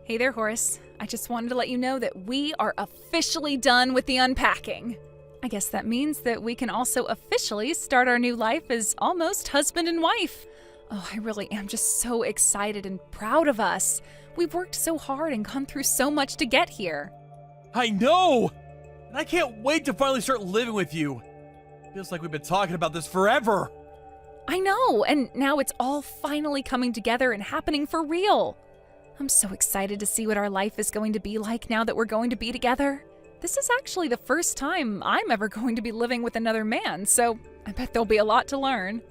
Hey there, Horace. I just wanted to let you know that we are officially done with the unpacking. I guess that means that we can also officially start our new life as almost husband and wife. Oh, I really am just so excited and proud of us. We've worked so hard and gone through so much to get here. I know! And I can't wait to finally start living with you. Feels like we've been talking about this forever. I know, and now it's all finally coming together and happening for real. I'm so excited to see what our life is going to be like now that we're going to be together. This is actually the first time I'm ever going to be living with another man, so I bet there'll be a lot to learn.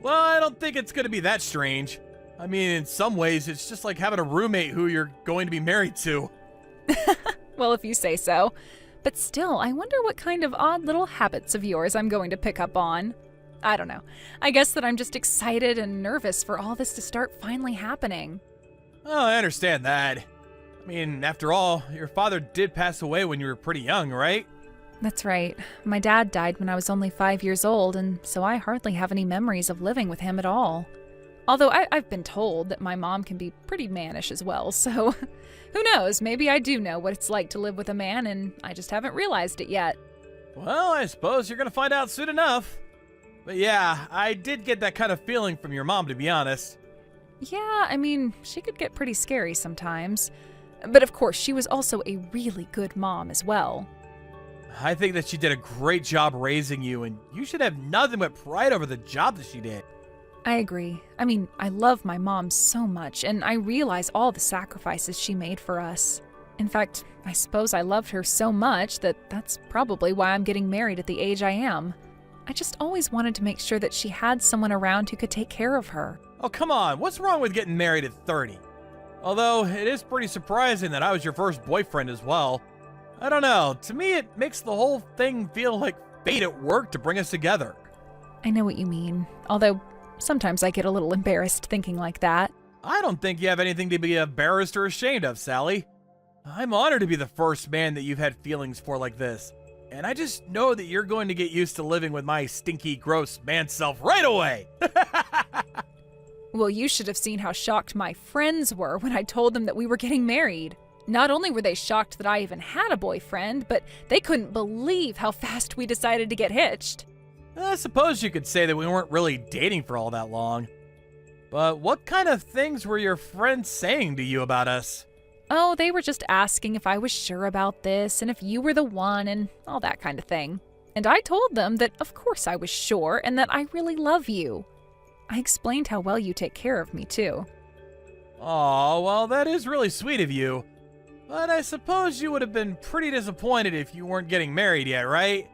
Well, I don't think it's going to be that strange. I mean, in some ways, it's just like having a roommate who you're going to be married to. Well, if you say so. But still, I wonder what kind of odd little habits of yours I'm going to pick up on. I don't know. I guess that I'm just excited and nervous for all this to start finally happening. Oh, I understand that. I mean, after all, your father did pass away when you were pretty young, right? That's right. My dad died when I was only 5 years old, and so I hardly have any memories of living with him at all. Although I've been told that my mom can be pretty mannish as well, so who knows, maybe I do know what it's like to live with a man and I just haven't realized it yet. Well, I suppose you're going to find out soon enough. But yeah, I did get that kind of feeling from your mom, to be honest. Yeah, I mean, she could get pretty scary sometimes. But of course, she was also a really good mom as well. I think that she did a great job raising you, and you should have nothing but pride over the job that she did. I agree. I mean, I love my mom so much, and I realize all the sacrifices she made for us. In fact, I suppose I loved her so much that that's probably why I'm getting married at the age I am. I just always wanted to make sure that she had someone around who could take care of her. Oh, come on. What's wrong with getting married at 30? Although, it is pretty surprising that I was your first boyfriend as well. I don't know. To me, it makes the whole thing feel like fate at work to bring us together. I know what you mean, although sometimes I get a little embarrassed thinking like that. I don't think you have anything to be embarrassed or ashamed of, Sally. I'm honored to be the first man that you've had feelings for like this. And I just know that you're going to get used to living with my stinky, gross man self right away. Well, you should have seen how shocked my friends were when I told them that we were getting married. Not only were they shocked that I even had a boyfriend, but they couldn't believe how fast we decided to get hitched. I suppose you could say that we weren't really dating for all that long. But what kind of things were your friends saying to you about us? Oh, they were just asking if I was sure about this and if you were the one and all that kind of thing. And I told them that of course I was sure and that I really love you. I explained how well you take care of me too. Aw, well, that is really sweet of you. But I suppose you would have been pretty disappointed if you weren't getting married yet, right?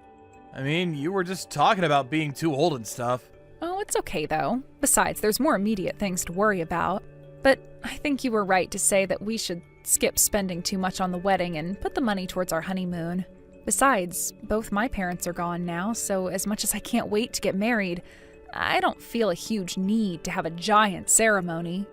I mean, you were just talking about being too old and stuff. Oh, it's okay though. Besides, there's more immediate things to worry about. But I think you were right to say that we should skip spending too much on the wedding and put the money towards our honeymoon. Besides, both my parents are gone now, so as much as I can't wait to get married, I don't feel a huge need to have a giant ceremony.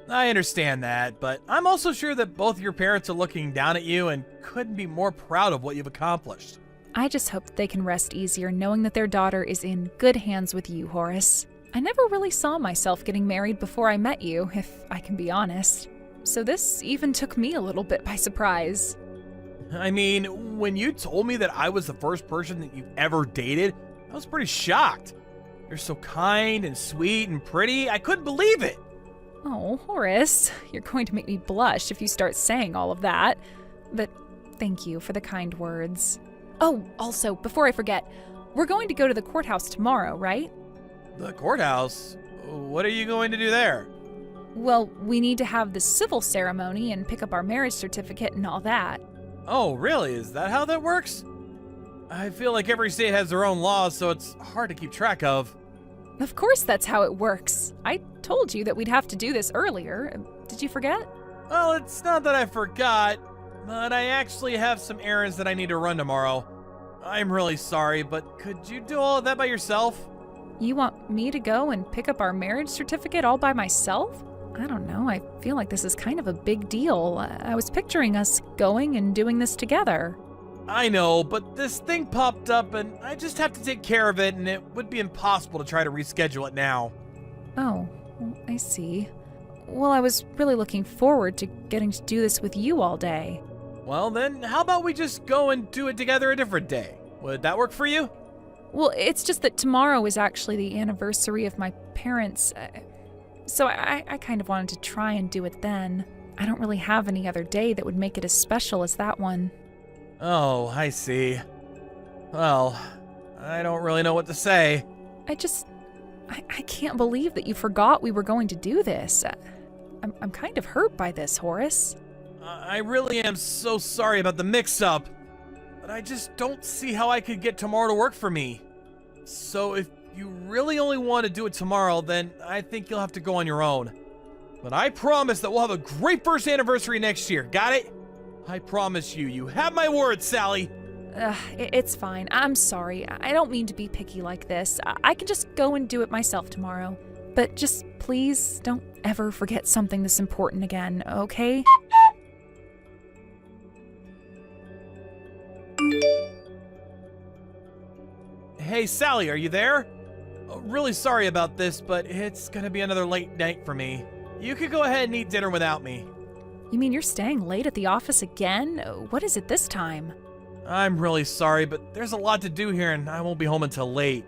I understand that, but I'm also sure that both your parents are looking down at you and couldn't be more proud of what you've accomplished. I just hope that they can rest easier knowing that their daughter is in good hands with you, Horace. I never really saw myself getting married before I met you, if I can be honest. So this even took me a little bit by surprise. I mean, when you told me that I was the first person that you've ever dated, I was pretty shocked. You're so kind and sweet and pretty, I couldn't believe it. Oh, Horace, you're going to make me blush if you start saying all of that. But thank you for the kind words. Oh, also, before I forget, we're going to go to the courthouse tomorrow, right? The courthouse? What are you going to do there? Well, we need to have the civil ceremony and pick up our marriage certificate and all that. Oh, really? Is that how that works? I feel like every state has their own laws, so it's hard to keep track of. Of course that's how it works. I told you that we'd have to do this earlier. Did you forget? Well, it's not that I forgot, but I actually have some errands that I need to run tomorrow. I'm really sorry, but could you do all of that by yourself? You want me to go and pick up our marriage certificate all by myself? I don't know. I feel like this is kind of a big deal. I was picturing us going and doing this together. I know, but this thing popped up and I just have to take care of it, and it would be impossible to try to reschedule it now. Oh, I see. Well, I was really looking forward to getting to do this with you all day. Well, then, how about we just go and do it together a different day? Would that work for you? Well, it's just that tomorrow is actually the anniversary of my parents, so I kind of wanted to try and do it then. I don't really have any other day that would make it as special as that one. Oh, I see. Well, I don't really know what to say. I can't believe that you forgot we were going to do this. I'm kind of hurt by this, Horace. I really am so sorry about the mix-up, but I just don't see how I could get tomorrow to work for me. So if you really only want to do it tomorrow, then I think you'll have to go on your own. But I promise that we'll have a great first anniversary next year, got it? I promise you, you have my word, Sally. It's fine. I'm sorry. I don't mean to be picky like this. I can just go and do it myself tomorrow. But just please don't ever forget something this important again, okay? Hey, Sally, are you there? Oh, really sorry about this, but it's gonna be another late night for me. You could go ahead and eat dinner without me. You mean you're staying late at the office again? What is it this time? I'm really sorry, but there's a lot to do here and I won't be home until late.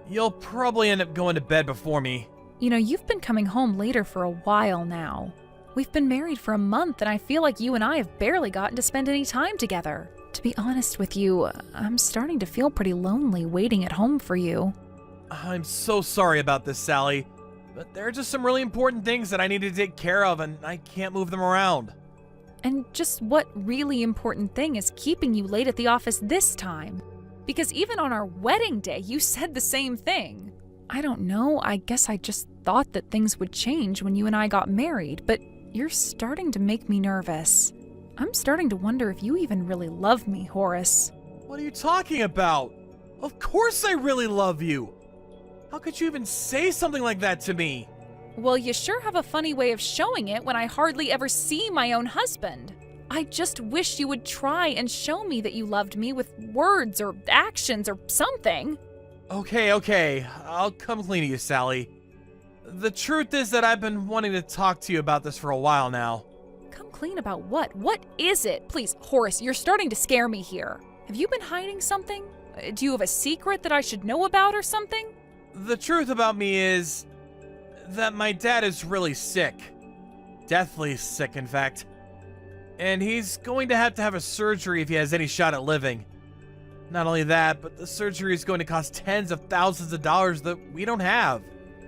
You'll probably end up going to bed before me. You know, you've been coming home later for a while now. We've been married for a month and I feel like you and I have barely gotten to spend any time together. To be honest with you, I'm starting to feel pretty lonely waiting at home for you. I'm so sorry about this, Sally, but there are just some really important things that I need to take care of and I can't move them around. And just what really important thing is keeping you late at the office this time? Because even on our wedding day, you said the same thing. I don't know, I guess I just thought that things would change when you and I got married, but you're starting to make me nervous. I'm starting to wonder if you even really love me, Horace. What are you talking about? Of course I really love you. How could you even say something like that to me? Well, you sure have a funny way of showing it when I hardly ever see my own husband. I just wish you would try and show me that you loved me with words or actions or something. Okay. I'll come clean to you, Sally. The truth is that I've been wanting to talk to you about this for a while now. Come clean about what? What is it? Please, Horace, you're starting to scare me here. Have you been hiding something? Do you have a secret that I should know about or something? The truth about me is that my dad is really sick. Deathly sick, in fact. And he's going to have a surgery if he has any shot at living. Not only that, but the surgery is going to cost tens of thousands of dollars that we don't have.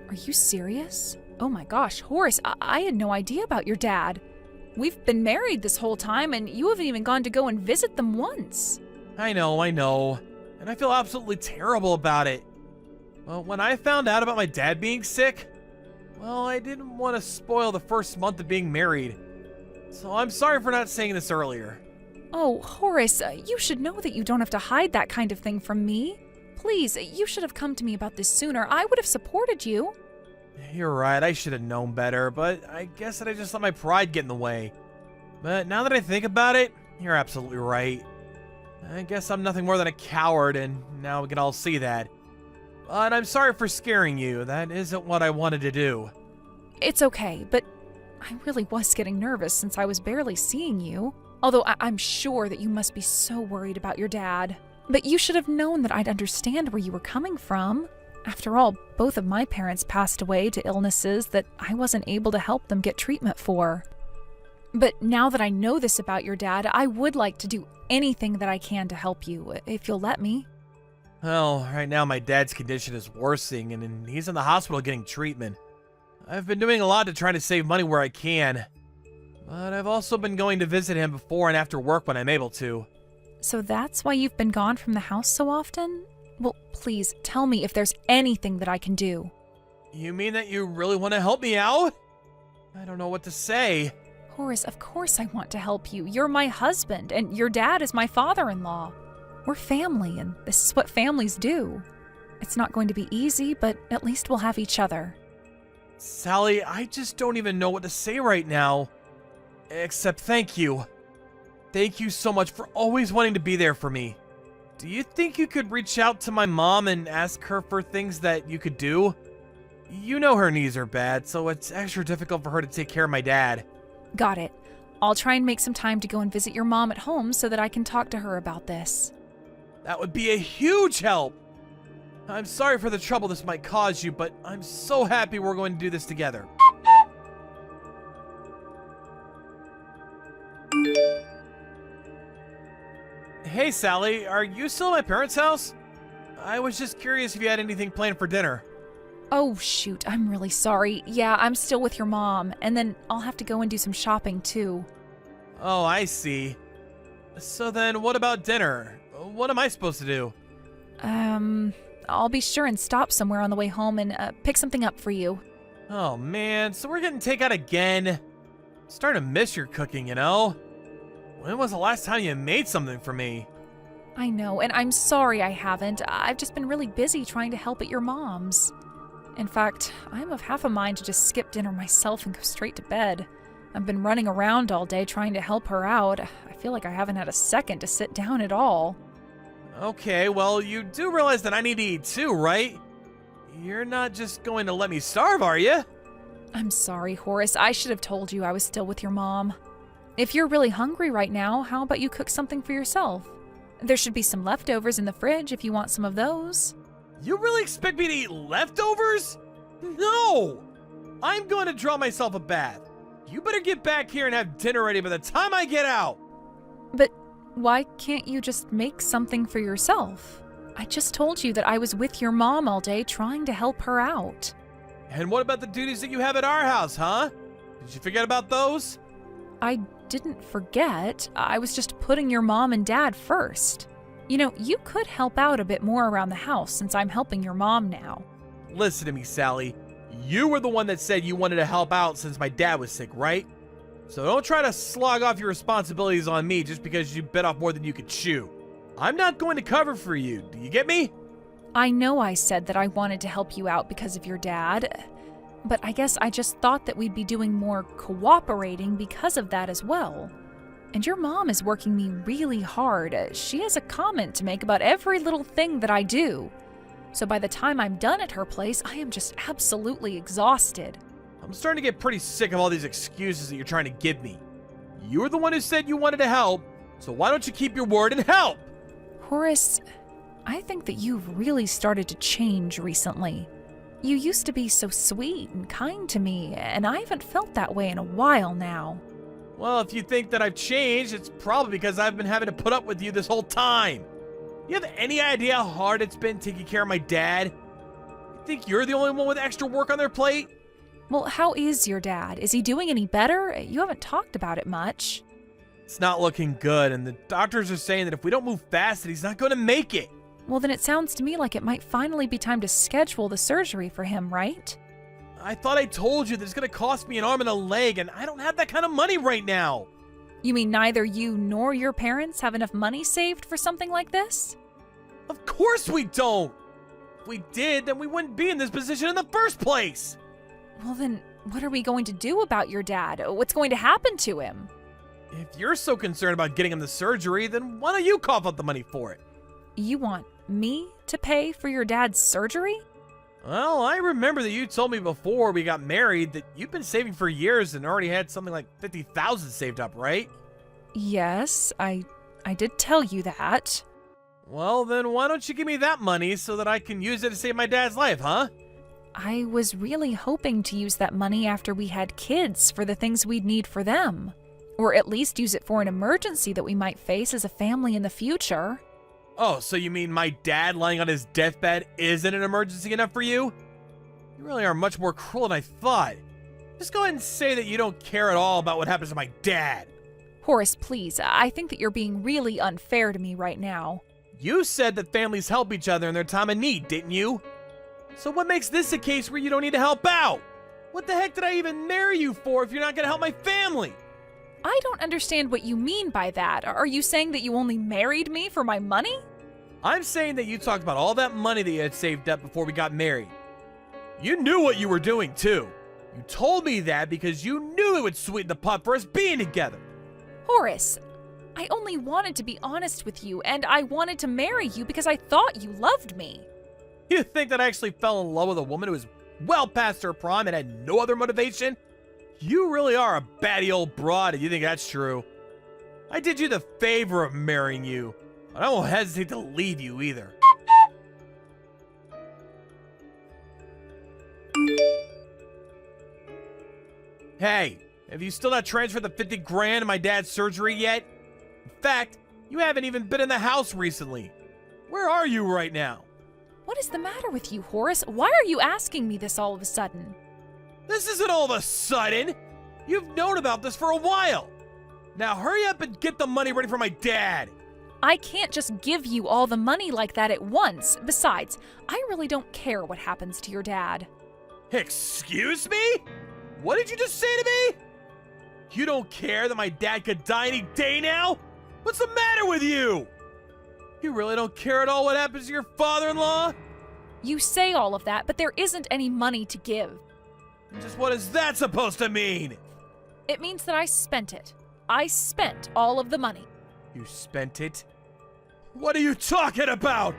Are you serious? Oh my gosh, Horace, I had no idea about your dad. We've been married this whole time and you haven't even gone to go and visit them once. I know. And I feel absolutely terrible about it. Well, when I found out about my dad being sick, well, I didn't want to spoil the first month of being married. So I'm sorry for not saying this earlier. Oh, Horace, you should know that you don't have to hide that kind of thing from me. Please, you should have come to me about this sooner. I would have supported you. You're right, I should have known better, but I guess that I just let my pride get in the way. But now that I think about it, you're absolutely right. I guess I'm nothing more than a coward, and now we can all see that. But I'm sorry for scaring you. That isn't what I wanted to do. It's okay, but I really was getting nervous since I was barely seeing you. Although I'm sure that you must be so worried about your dad. But you should have known that I'd understand where you were coming from. After all, both of my parents passed away to illnesses that I wasn't able to help them get treatment for. But now that I know this about your dad, I would like to do anything that I can to help you, if you'll let me. Well, right now my dad's condition is worsening and he's in the hospital getting treatment. I've been doing a lot to try to save money where I can. But I've also been going to visit him before and after work when I'm able to. So that's why you've been gone from the house so often? Well, please, tell me if there's anything that I can do. You mean that you really want to help me out? I don't know what to say. Horace, of course I want to help you. You're my husband, and your dad is my father-in-law. We're family, and this is what families do. It's not going to be easy, but at least we'll have each other. Sally, I just don't even know what to say right now. Except thank you. Thank you so much for always wanting to be there for me. Do you think you could reach out to my mom and ask her for things that you could do? You know her knees are bad, so it's extra difficult for her to take care of my dad. Got it. I'll try and make some time to go and visit your mom at home so that I can talk to her about this. That would be a huge help. I'm sorry for the trouble this might cause you, but I'm so happy we're going to do this together. Hey, Sally, are you still at my parents' house? I was just curious if you had anything planned for dinner. Oh, shoot, I'm really sorry. Yeah, I'm still with your mom, and then I'll have to go and do some shopping, too. Oh, I see. So then, what about dinner? What am I supposed to do? I'll be sure and stop somewhere on the way home and pick something up for you. Oh, man, so we're getting takeout again? I'm starting to miss your cooking, you know? When was the last time you made something for me? I know, and I'm sorry I haven't. I've just been really busy trying to help at your mom's. In fact, I'm of half a mind to just skip dinner myself and go straight to bed. I've been running around all day trying to help her out. I feel like I haven't had a second to sit down at all. Okay, well, you do realize that I need to eat too, right? You're not just going to let me starve, are you? I'm sorry, Horace. I should have told you I was still with your mom. If you're really hungry right now, how about you cook something for yourself? There should be some leftovers in the fridge if you want some of those. You really expect me to eat leftovers? No! I'm going to draw myself a bath. You better get back here and have dinner ready by the time I get out. But why can't you just make something for yourself? I just told you that I was with your mom all day trying to help her out. And what about the duties that you have at our house, huh? Did you forget about those? I didn't forget. I was just putting your mom and dad first. You know, you could help out a bit more around the house since I'm helping your mom now. Listen to me, Sally. You were the one that said you wanted to help out since my dad was sick, right? So don't try to slog off your responsibilities on me just because you bit off more than you could chew. I'm not going to cover for you. Do you get me? I know I said that I wanted to help you out because of your dad, but I guess I just thought that we'd be doing more cooperating because of that as well. And your mom is working me really hard. She has a comment to make about every little thing that I do. So by the time I'm done at her place, I am just absolutely exhausted. I'm starting to get pretty sick of all these excuses that you're trying to give me. You were the one who said you wanted to help, so why don't you keep your word and help? Horace, I think that you've really started to change recently. You used to be so sweet and kind to me, and I haven't felt that way in a while now. Well, if you think that I've changed, it's probably because I've been having to put up with you this whole time. You have any idea how hard it's been taking care of my dad? You think you're the only one with extra work on their plate? Well, how is your dad? Is he doing any better? You haven't talked about it much. It's not looking good, and the doctors are saying that if we don't move fast, that he's not going to make it. Well, then it sounds to me like it might finally be time to schedule the surgery for him, right? I thought I told you that it's going to cost me an arm and a leg, and I don't have that kind of money right now. You mean neither you nor your parents have enough money saved for something like this? Of course we don't. If we did, then we wouldn't be in this position in the first place. Well, then what are we going to do about your dad? What's going to happen to him? If you're so concerned about getting him the surgery, then why don't you cough up the money for it? You want me to pay for your dad's surgery? Well, I remember that you told me before we got married that you've been saving for years and already had something like $50,000 saved up, right? Yes, I did tell you that. Well, then why don't you give me that money so that I can use it to save my dad's life, huh? I was really hoping to use that money after we had kids for the things we'd need for them. Or at least use it for an emergency that we might face as a family in the future. Oh, so you mean my dad lying on his deathbed isn't an emergency enough for you? You really are much more cruel than I thought. Just go ahead and say that you don't care at all about what happens to my dad. Horace, please, I think that you're being really unfair to me right now. You said that families help each other in their time of need, didn't you? So what makes this a case where you don't need to help out? What the heck did I even marry you for if you're not going to help my family? I don't understand what you mean by that. Are you saying that you only married me for my money? I'm saying that you talked about all that money that you had saved up before we got married. You knew what you were doing, too. You told me that because you knew it would sweeten the pot for us being together. Horace, I only wanted to be honest with you, and I wanted to marry you because I thought you loved me. You think that I actually fell in love with a woman who was well past her prime and had no other motivation? You really are a batty old broad if you think that's true. I did you the favor of marrying you, but I won't hesitate to leave you either. Hey, have you still not transferred the 50 grand in my dad's surgery yet? In fact, you haven't even been in the house recently. Where are you right now? What is the matter with you, Horace? Why are you asking me this all of a sudden? This isn't all of a sudden. You've known about this for a while. Now hurry up and get the money ready for my dad. I can't just give you all the money like that at once. Besides, I really don't care what happens to your dad. Excuse me? What did you just say to me? You don't care that my dad could die any day now? What's the matter with you? You really don't care at all what happens to your father-in-law? You say all of that, but there isn't any money to give. Just what is that supposed to mean? It means that I spent it. I spent all of the money. You spent it? What are you talking about?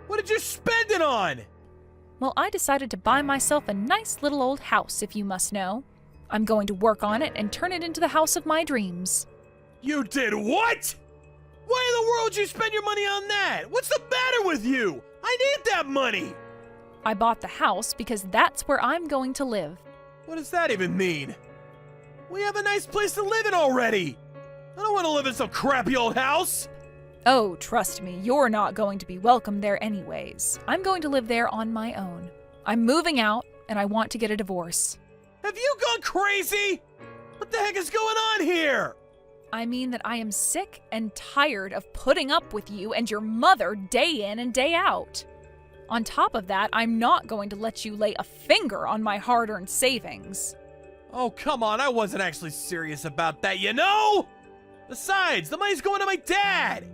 What did you spend it on? Well, I decided to buy myself a nice little old house, if you must know. I'm going to work on it and turn it into the house of my dreams. You did what? Why in the world would you spend your money on that? What's the matter with you? I need that money. I bought the house because that's where I'm going to live. What does that even mean? We have a nice place to live in already. I don't want to live in some crappy old house. Oh, trust me, you're not going to be welcome there anyways. I'm going to live there on my own. I'm moving out, and I want to get a divorce. Have you gone crazy? What the heck is going on here? I mean that I am sick and tired of putting up with you and your mother day in and day out. On top of that, I'm not going to let you lay a finger on my hard-earned savings. Oh, come on, I wasn't actually serious about that, you know? Besides, the money's going to my dad.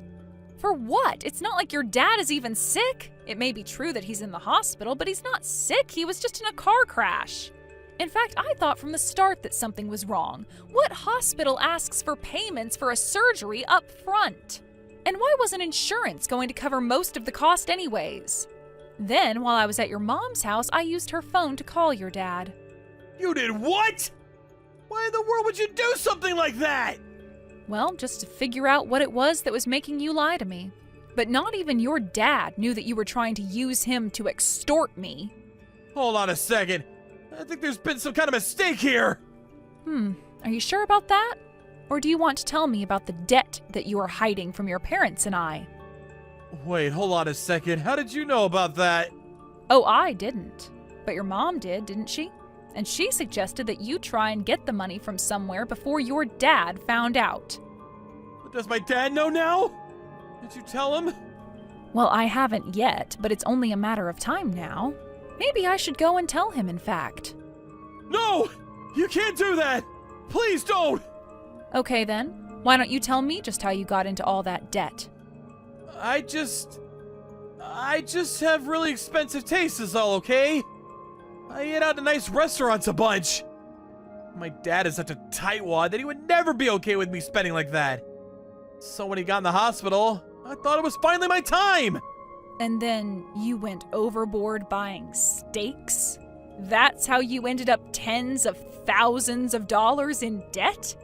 For what? It's not like your dad is even sick. It may be true that he's in the hospital, but he's not sick. He was just in a car crash. In fact, I thought from the start that something was wrong. What hospital asks for payments for a surgery up front? And why wasn't insurance going to cover most of the cost anyways? Then, while I was at your mom's house, I used her phone to call your dad. You did what? Why in the world would you do something like that? Well, just to figure out what it was that was making you lie to me. But not even your dad knew that you were trying to use him to extort me. Hold on a second. I think there's been some kind of mistake here. Are you sure about that? Or do you want to tell me about the debt that you are hiding from your parents and I? Wait, hold on a second. How did you know about that? Oh, I didn't. But your mom did, didn't she? And she suggested that you try and get the money from somewhere before your dad found out. But does my dad know now? Did you tell him? Well, I haven't yet, but it's only a matter of time now. Maybe I should go and tell him, in fact. No! You can't do that! Please don't! Okay then, why don't you tell me just how you got into all that debt? I just have really expensive tastes is all, okay? I eat out at nice restaurants a bunch. My dad is such a tightwad that he would never be okay with me spending like that. So when he got in the hospital, I thought it was finally my time. And then you went overboard buying steaks? That's how you ended up tens of thousands of dollars in debt?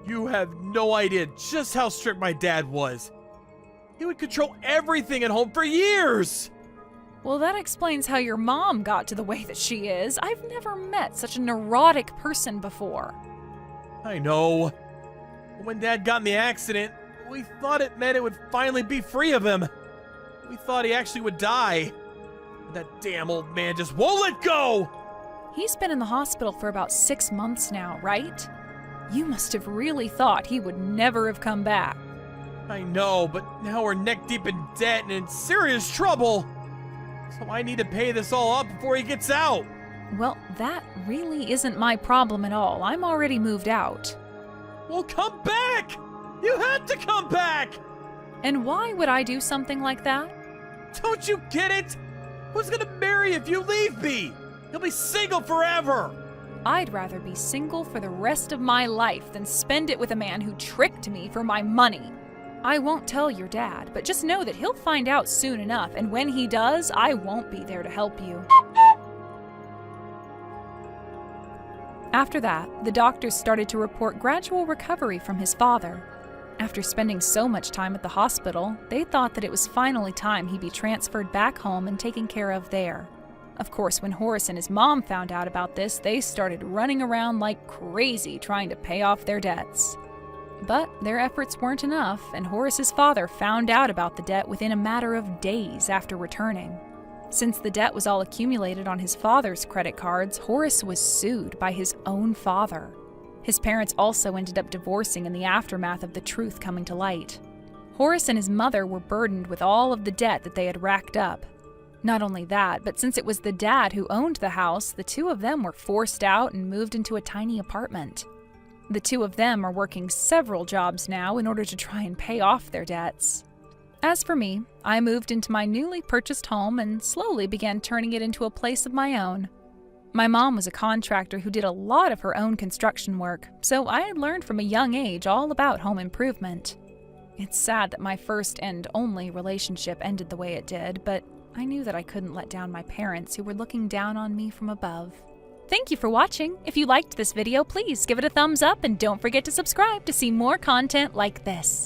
You have no idea just how strict my dad was. He would control everything at home for years. Well, that explains how your mom got to the way that she is. I've never met such a neurotic person before. I know. When Dad got in the accident, we thought it meant it would finally be free of him. We thought he actually would die. But that damn old man just won't let go! He's been in the hospital for about 6 months now, right? You must have really thought he would never have come back. I know, but now we're neck deep in debt and in serious trouble. So I need to pay this all up before he gets out. Well, that really isn't my problem at all. I'm already moved out. Well, come back! You have to come back! And why would I do something like that? Don't you get it? Who's gonna marry you if you leave me? You'll be single forever! I'd rather be single for the rest of my life than spend it with a man who tricked me for my money. I won't tell your dad, but just know that he'll find out soon enough, and when he does, I won't be there to help you. After that, the doctors started to report gradual recovery from his father. After spending so much time at the hospital, they thought that it was finally time he be transferred back home and taken care of there. Of course, when Horace and his mom found out about this, they started running around like crazy trying to pay off their debts. But their efforts weren't enough, and Horace's father found out about the debt within a matter of days after returning. Since the debt was all accumulated on his father's credit cards, Horace was sued by his own father. His parents also ended up divorcing in the aftermath of the truth coming to light. Horace and his mother were burdened with all of the debt that they had racked up. Not only that, but since it was the dad who owned the house, the two of them were forced out and moved into a tiny apartment. The two of them are working several jobs now in order to try and pay off their debts. As for me, I moved into my newly purchased home and slowly began turning it into a place of my own. My mom was a contractor who did a lot of her own construction work, so I had learned from a young age all about home improvement. It's sad that my first and only relationship ended the way it did, but I knew that I couldn't let down my parents who were looking down on me from above. Thank you for watching. If you liked this video, please give it a thumbs up and don't forget to subscribe to see more content like this.